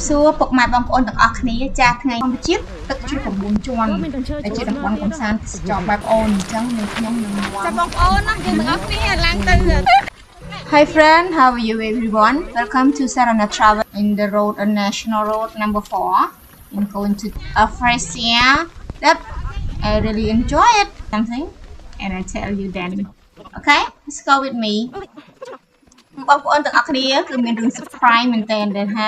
សួរពុកម៉ែបងប្អូនទាំងអស់គ្នាចាស់ថ្ងៃកម្ពុជាទឹកជ្រោះ9ជាន់ដែលជាតំបន់កំសាន្តទេសចរបែបអូនអញ្ចឹងនៅខ្ញុំនឹងចាំបងប្អូនណាយើងទាំងអស់គ្នាឡើងទៅ Hi friend, how are you everyone? Welcome to Sarana Travel in the road National Road number 4. I'm going to Afrasia. Yep, I really enjoy it. Something, and I tell you then. Okay, let's go with me. បងប្អូនទាំងអស់គ្នាគឺមានរឿង surprise មែនតើហា